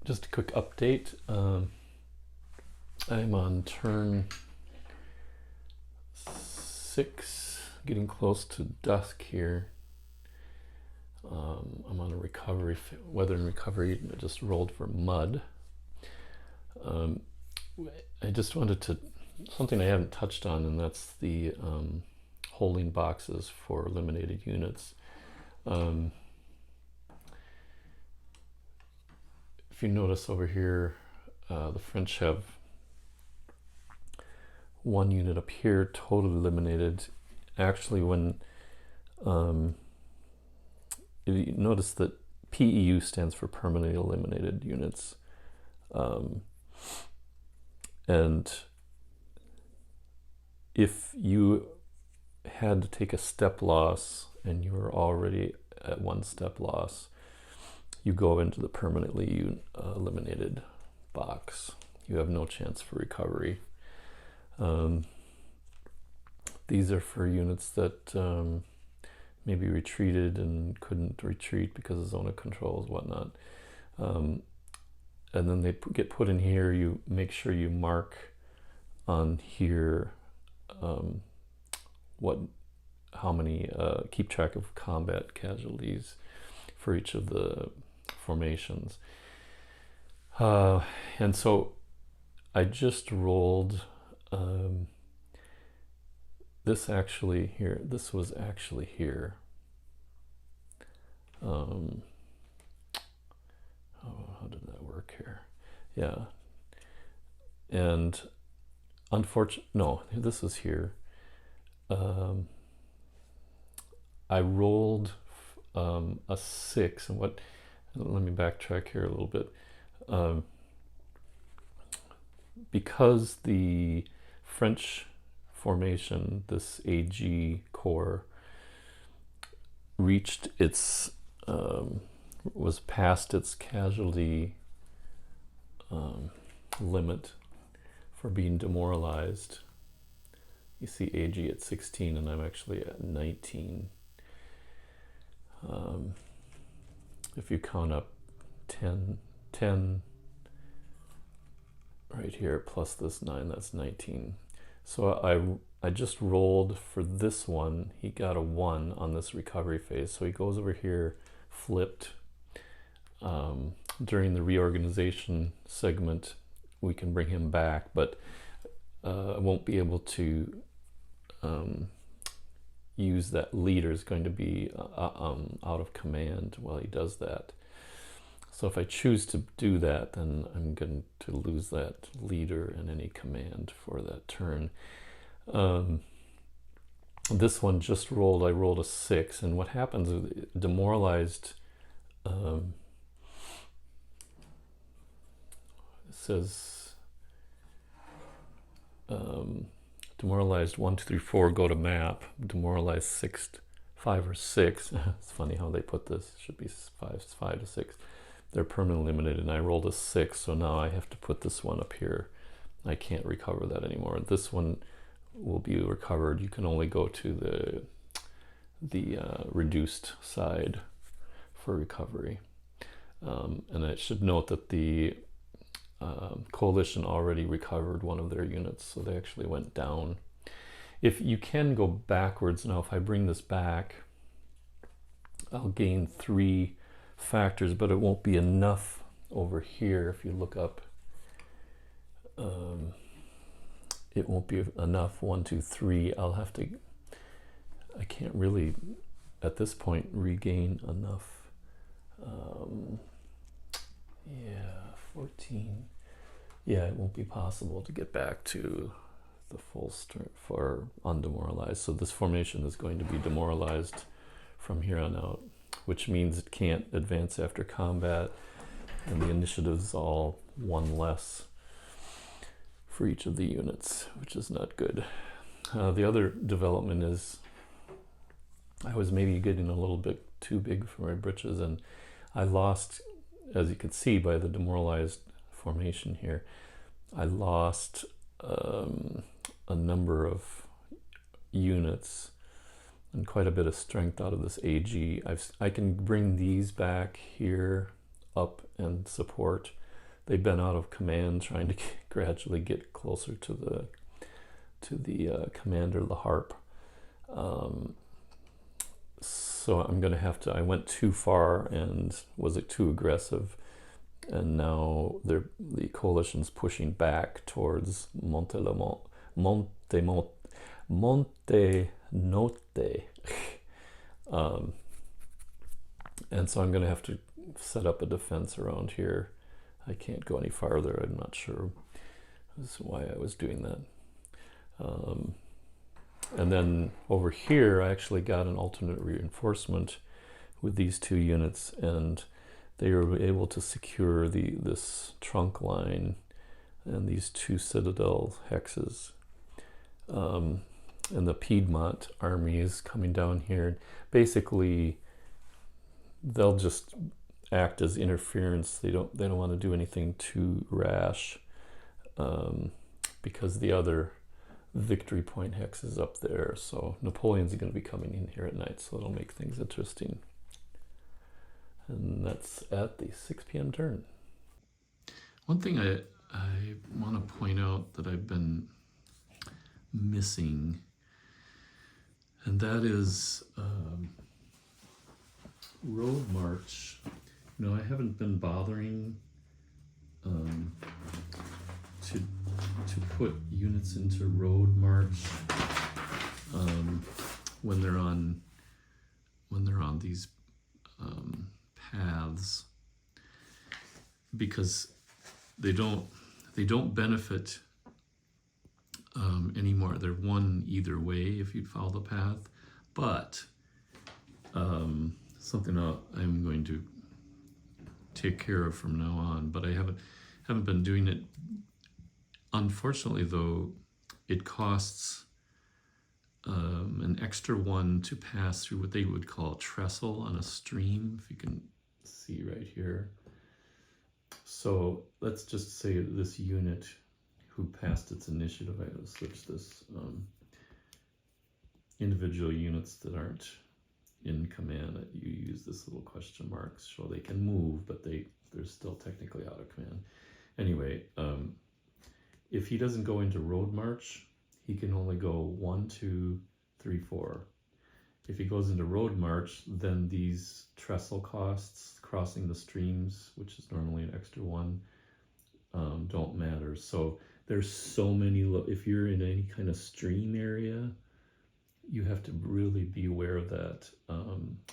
Just a quick update. I'm on turn 6, getting close to dusk here. I'm on a recovery, weather and recovery. I just rolled for mud. I just wanted to, something I haven't touched on, and that's the holding boxes for eliminated units. If you notice over here, the French have one unit up here totally eliminated. Actually, when if you notice that PEU stands for permanently eliminated units, and if you had to take a step loss and you were already at one step loss, you go into the permanently eliminated box. You have no chance for recovery. These are for units that maybe retreated and couldn't retreat because of zone of controls, whatnot. And then they get put in here. You make sure you mark on here how many, keep track of combat casualties for each of the formations. And so I just rolled this was actually here. How did that work here? Yeah. And no, this was here. I rolled a 6, and let me backtrack here a little bit. Because the French formation, this AG corps, reached its, was past its casualty limit for being demoralized. You see AG at 16 and I'm actually at 19. If you count up 10 right here plus this 9, that's 19. So I just rolled for this one. He got a 1 on this recovery phase. So he goes over here, flipped. During the reorganization segment, we can bring him back, but I won't be able to use that leader. Is going to be out of command while he does that. So if I choose to do that, then I'm going to lose that leader and any command for that turn. This one just rolled, I rolled a 6, and what happens is demoralized, it says demoralized 1, 2, 3, 4 go to map, demoralized 6, 5 or 6. It's funny how they put this, it should be 5 to 6. They're permanently limited, and I rolled a 6, so now I have to put this one up here. I can't recover that anymore. This one will be recovered. You can only go to the reduced side for recovery. And I should note that the coalition already recovered one of their units, so they actually went down. If you can go backwards now, if I bring this back, I'll gain 3 factors, but it won't be enough over here. If you look up, it won't be enough. 1, 2, 3. I can't really at this point regain enough. 14. Yeah, it won't be possible to get back to the full strength for undemoralized. So this formation is going to be demoralized from here on out, which means it can't advance after combat, and the initiative is all 1 less for each of the units, which is not good. The other development is I was maybe getting a little bit too big for my britches, and I lost, as you can see by the demoralized formation here, I lost a number of units and quite a bit of strength out of this AG. I can bring these back here up and support, they've been out of command, trying to gradually get closer to the commander, the harp. So I'm going to have to, I went too far and was it too aggressive, and now the coalition's pushing back towards Montenotte. And so I'm going to have to set up a defense around here. I can't go any farther. I'm not sure why I was doing that. And then over here, I actually got an alternate reinforcement with these two units, and they were able to secure this trunk line and these two citadel hexes. And the Piedmont army is coming down here. Basically, they'll just act as interference. They don't want to do anything too rash, because the other victory point hex is up there. So Napoleon's going to be coming in here at night, so it'll make things interesting. And that's at the 6 p.m. turn. One thing I want to point out that I've been missing, and that is road march. I haven't been bothering to put units into road march when they're on these paths, because they don't benefit anymore. They're one either way if you follow the path, but something I'm going to take care of from now on. But I haven't been doing it. Unfortunately, though, it costs an extra one to pass through what they would call a trestle on a stream, if you can see right here. So let's just say this unit who passed its initiative, I gotta switch this, individual units that aren't in command, you use this little question mark so they can move, but they're still technically out of command. Anyway, if he doesn't go into road march, he can only go 1, 2, 3, 4. If he goes into road march, then these trestle costs, crossing the streams, which is normally an extra one, don't matter. So there's so many, if you're in any kind of stream area, you have to really be aware of that.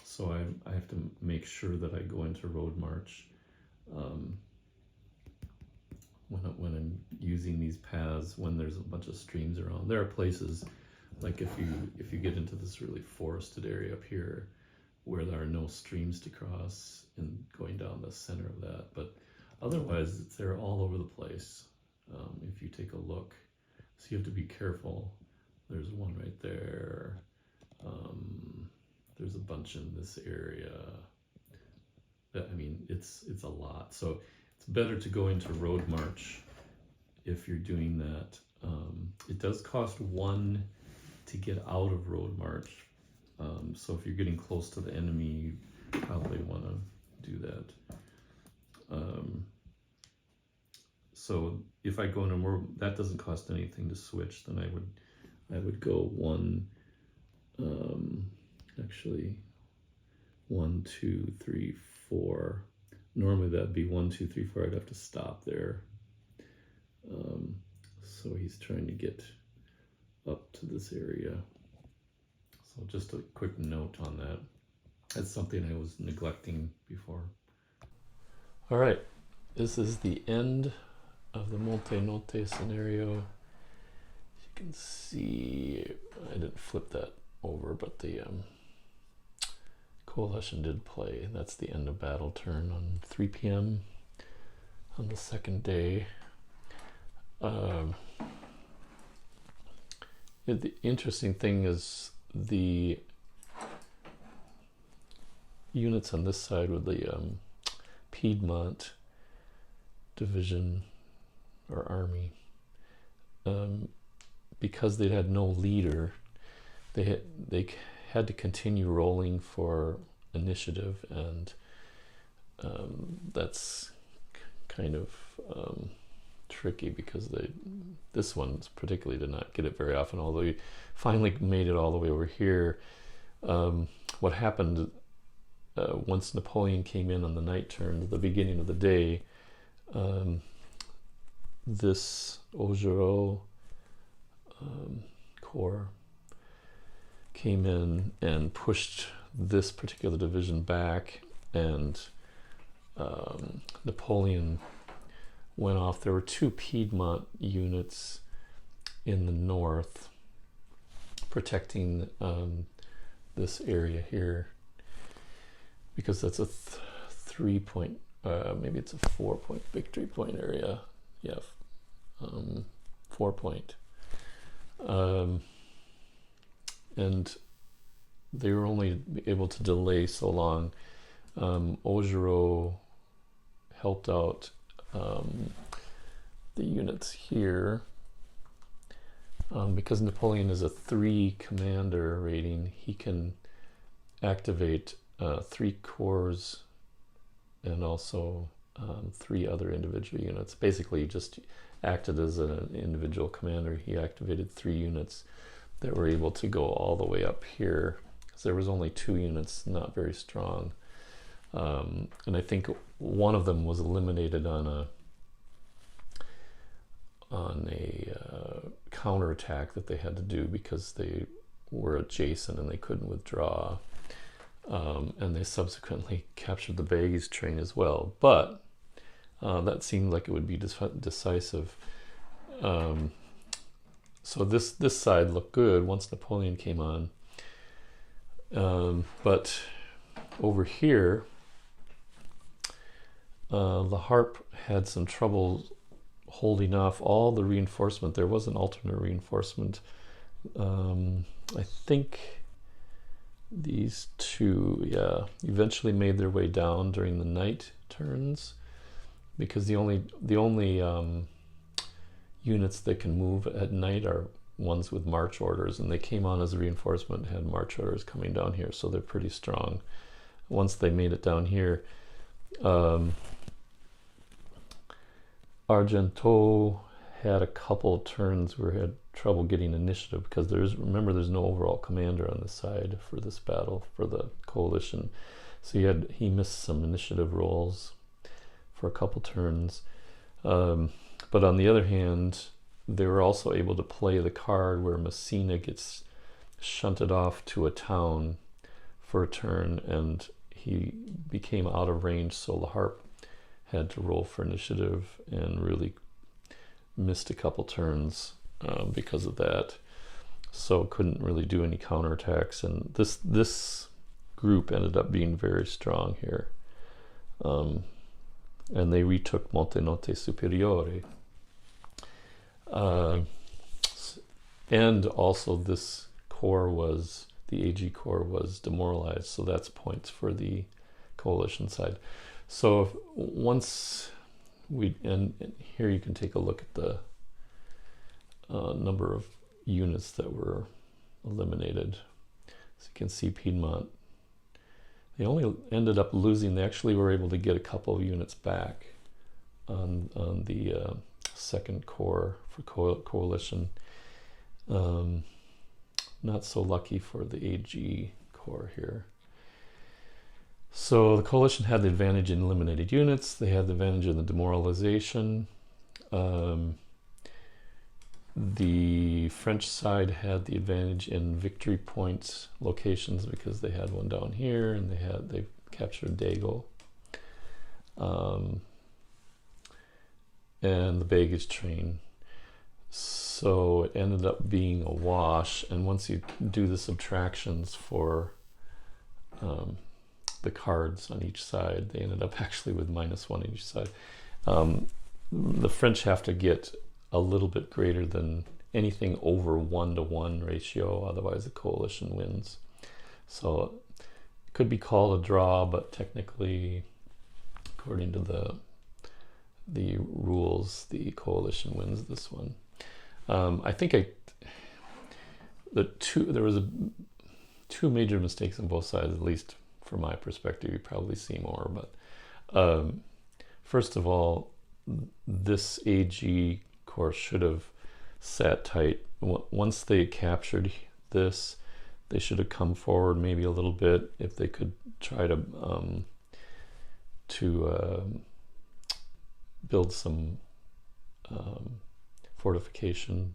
So I have to make sure that I go into road march when I'm using these paths, when there's a bunch of streams around. There are places, like if you get into this really forested area up here where there are no streams to cross, and going down the center of that, but otherwise they're all over the place. If you take a look, so you have to be careful. There's one right there. There's a bunch in this area. It's a lot. So it's better to go into road march if you're doing that. It does cost 1 to get out of road march. So if you're getting close to the enemy, you probably want to do that. So if I go into more, that doesn't cost anything to switch. Then I would go 1, actually 1, 2, 3, 4. Normally that'd be 1, 2, 3, 4. I'd have to stop there. So he's trying to get up to this area. So just a quick note on that. That's something I was neglecting before. All right, this is the end of the Montenotte scenario. You can see, I didn't flip that over, but the coalition did play. That's the end of battle turn on 3 p.m. on the second day. The interesting thing is the units on this side with the Piedmont division or army, because they had no leader, they had to continue rolling for initiative, and that's kind of tricky because this one particularly did not get it very often, although he finally made it all the way over here. What happened once Napoleon came in on the night turn at the beginning of the day, this Augereau corps came in and pushed this particular division back, and Napoleon went off. There were two Piedmont units in the north protecting this area here, because that's a 3 point, maybe it's a 4 point victory point area. Yeah, 4 point. And they were only able to delay so long. Augereau helped out the units here because Napoleon is a 3 commander rating. He can activate 3 corps and also 3 other individual units. Basically, he just acted as an individual commander. He activated 3 units that were able to go all the way up here, because there was only 2 units, not very strong. And I think one of them was eliminated on a counterattack that they had to do because they were adjacent and they couldn't withdraw. And they subsequently captured the baggage train as well. But that seemed like it would be decisive. So this side looked good once Napoleon came on. But over here, La Harpe had some trouble holding off all the reinforcement. There was an alternate reinforcement. I think these two, eventually made their way down during the night turns, because the only units that can move at night are ones with march orders, and they came on as a reinforcement, had march orders coming down here, so they're pretty strong. Once they made it down here, Argenteau had a couple turns where he had trouble getting initiative, because remember there's no overall commander on this side for this battle for the coalition, so he missed some initiative rolls for a couple turns. But on the other hand, they were also able to play the card where Messina gets shunted off to a town for a turn, and he became out of range, so La Harpe had to roll for initiative and really missed a couple turns because of that. So couldn't really do any counterattacks, and this group ended up being very strong here. And they retook Montenotte Superiore. And also this corps the AG corps was demoralized, so that's points for the coalition side. So once and here you can take a look at the number of units that were eliminated. So you can see Piedmont, they only ended up losing, they actually were able to get a couple of units back on the second corps for coalition. Not so lucky for the AG corps here. So the coalition had the advantage in eliminated units. They had the advantage in the demoralization. The French side had the advantage in victory points locations, because they had one down here and they captured Dago. And the baggage train. So it ended up being a wash, and once you do the subtractions for the cards on each side, they ended up actually with -1 on each side. The French have to get a little bit greater than anything over 1-to-1 ratio, otherwise the coalition wins. So it could be called a draw, but technically, according to the rules, the coalition wins this one. I think there was two major mistakes on both sides, at least from my perspective. You probably see more, but first of all, this AG course should have sat tight. Once they captured this, they should have come forward maybe a little bit if they could try to build some fortification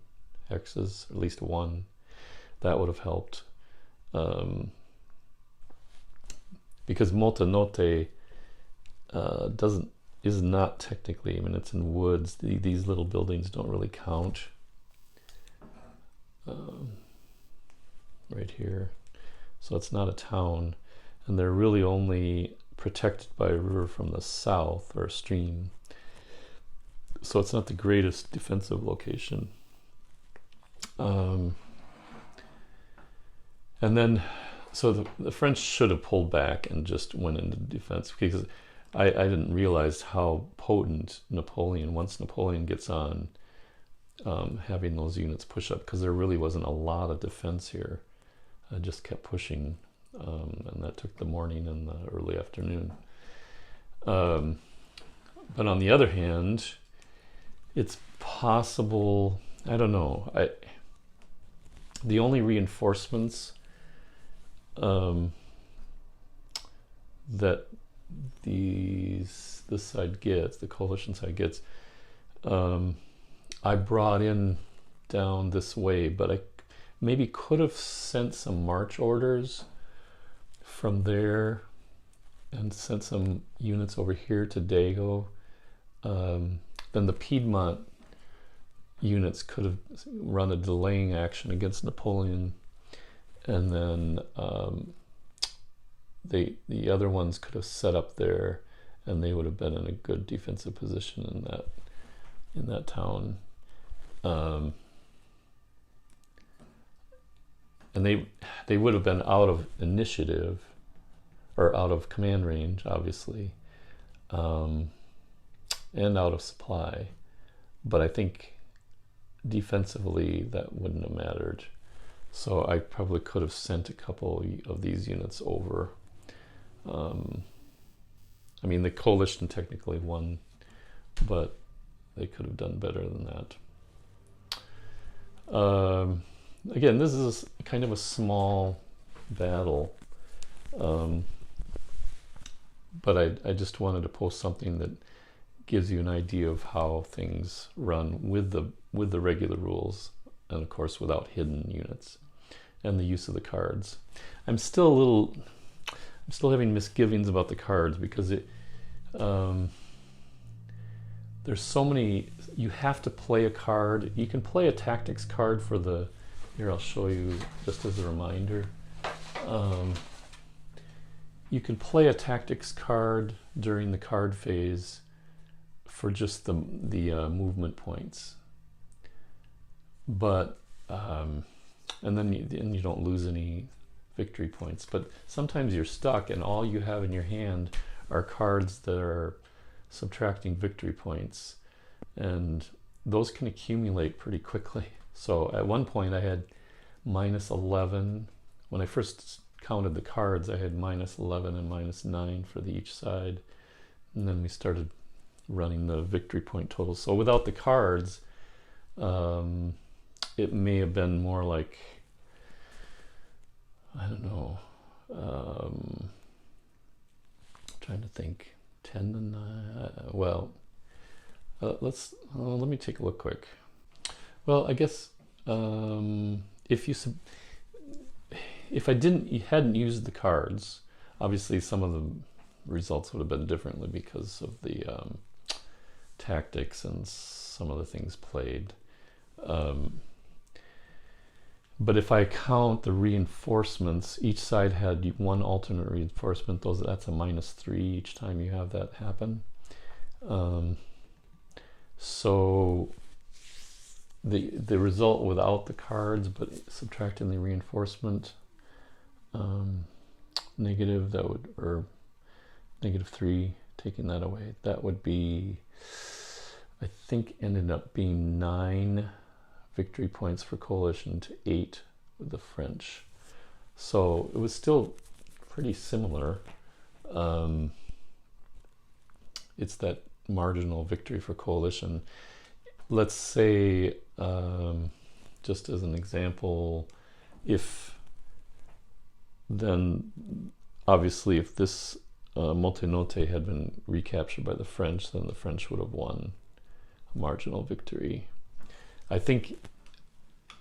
hexes, at least one. That would have helped. Because Montenotte is not technically, I mean, it's in woods. These little buildings don't really count. Right here. So it's not a town, and they're really only protected by a river from the south, or a stream. So it's not the greatest defensive location. And then, so the French should have pulled back and just went into defense, because I didn't realize how potent Napoleon, once Napoleon gets on, having those units push up, because there really wasn't a lot of defense here. I just kept pushing, and that took the morning and the early afternoon. But on the other hand, it's possible, I don't know, the only reinforcements that this side gets, the coalition side gets, I brought in down this way, but I maybe could have sent some march orders from there and sent some units over here to Dago. Then the Piedmont units could have run a delaying action against Napoleon, and then the other ones could have set up there, and they would have been in a good defensive position in that town. And they would have been out of initiative, or out of command range, obviously, and out of supply. But I think defensively that wouldn't have mattered. So I probably could have sent a couple of these units over. I mean, the coalition technically won, but they could have done better than that. Again, this is kind of a small battle, but I just wanted to post something that gives you an idea of how things run with the regular rules, and of course without hidden units, and the use of the cards. I'm still having misgivings about the cards, because there's so many. You have to play a card. You can play a tactics card for the. Here, I'll show you just as a reminder. You can play a tactics card during the card phase for just the movement points, but and then you don't lose any victory points. But sometimes you're stuck, and all you have in your hand are cards that are subtracting victory points, and those can accumulate pretty quickly. So at one point I had -11. When I first counted the cards, I had -11 and -9 for each side, and then we started running the victory point totals. So without the cards, it may have been more like, I don't know, trying to think, 10 to 9. Well, let me take a look quick. Well, I guess if I hadn't used the cards, obviously some of the results would have been differently because of the tactics and some of the things played. But if I count the reinforcements, each side had one alternate reinforcement. That's a -3 each time you have that happen. So the result without the cards, but subtracting the reinforcement, negative, that would, or -3, taking that away, that would be, I think, ended up being 9 victory points for coalition to 8 with the French. So it was still pretty similar. It's that marginal victory for coalition. Let's say, just as an example, if then obviously if this Montenotte had been recaptured by the French, then the French would have won a marginal victory. I think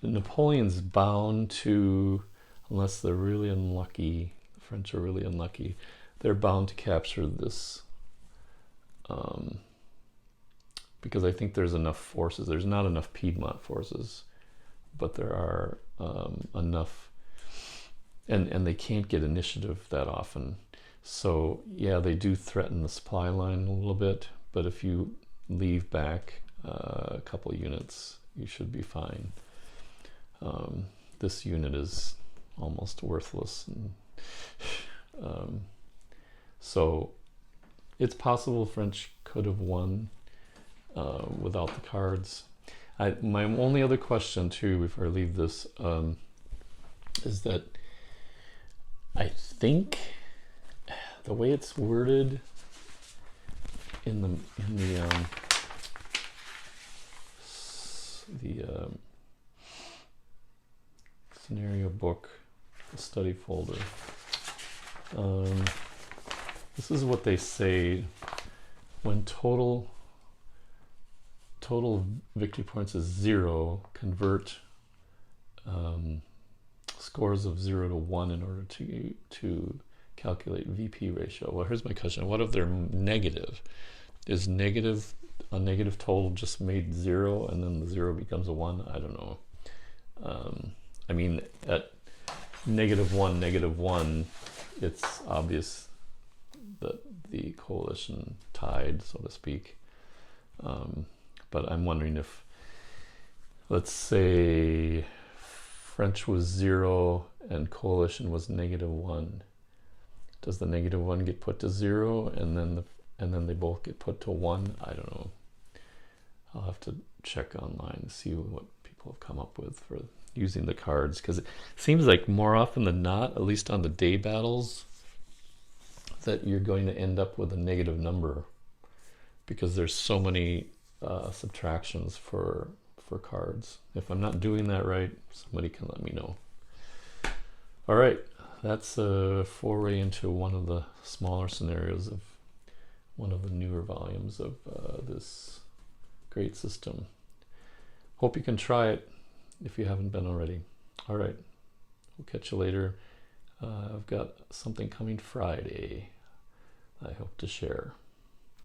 Napoleon's bound to, unless they're really unlucky, the French are really unlucky, they're bound to capture this, because I think there's enough forces. There's not enough Piedmont forces, but there are enough, and they can't get initiative that often. So yeah, they do threaten the supply line a little bit, but if you leave back a couple units, you should be fine. This unit is almost worthless, and so it's possible French could have won without the cards. My only other question too, before I leave this, is that I think the way it's worded in the scenario book, the study folder. This is what they say when total victory points is 0. Convert scores of 0 to 1 in order to calculate VP ratio. Well, here's my question: what if they're negative? Is a negative total just made 0 and then the 0 becomes a 1? I don't know. I mean, at -1, it's obvious that the coalition tied, so to speak. But I'm wondering if, let's say, French was 0 and coalition was -1. Does the -1 get put to 0 and then they both get put to 1? I don't know. I'll have to check online to see what people have come up with for using the cards, because it seems like more often than not, at least on the day battles, that you're going to end up with a negative number because there's so many subtractions for cards. If I'm not doing that right, somebody can let me know. All right, that's a foray into one of the smaller scenarios of one of the newer volumes of this great system. Hope you can try it if you haven't been already. All right, we'll catch you later. I've got something coming Friday I hope to share.